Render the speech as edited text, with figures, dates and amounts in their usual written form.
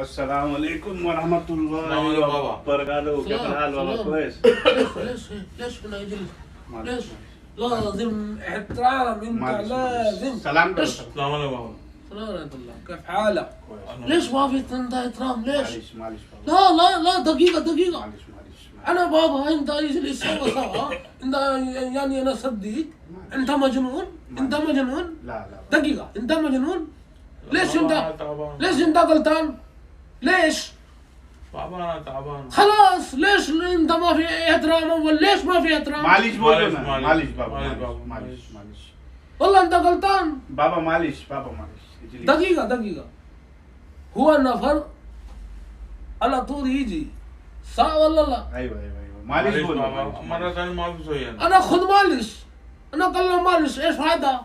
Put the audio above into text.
अस्सलाम वालेकुम वरहमतुल्लाहि वबरकातुहू। क्या हाल बाबा? كويس. ليش هنا يجلس؟ ليش؟ لازم احترام، انت لازم. سلام السلام عليكم. سلام ورحمة الله، كيف حالك؟ كويس. ليش ما في عندها احترام؟ ليش؟ معلش بابا. لا لا لا، دقيقة. معلش. أنا بابا أنت يجلس سوا أنت يعني أنا صديق. أنت مجنون؟ لا دقيقة، أنت مجنون؟ ليش بابا أنت؟ أنا تعبان. ليش أنت غلطان؟ ليش؟ بابا أنا تعبان. خلاص ليش أنت ما في احترام؟ أول ليش ما في احترام؟ معلش بابا. معلش. معلش بابا. معلش بابا. معلش. والله أنت غلطان. بابا معلش. اجلس. دقيقة. هو النفر على طول يجي، صح ولا لا؟ ايوه. معلش معلش بابا. بابا مرة ثانية ما في شيء. أنا خذ مالش، أنا قال له مالش، إيش هذا؟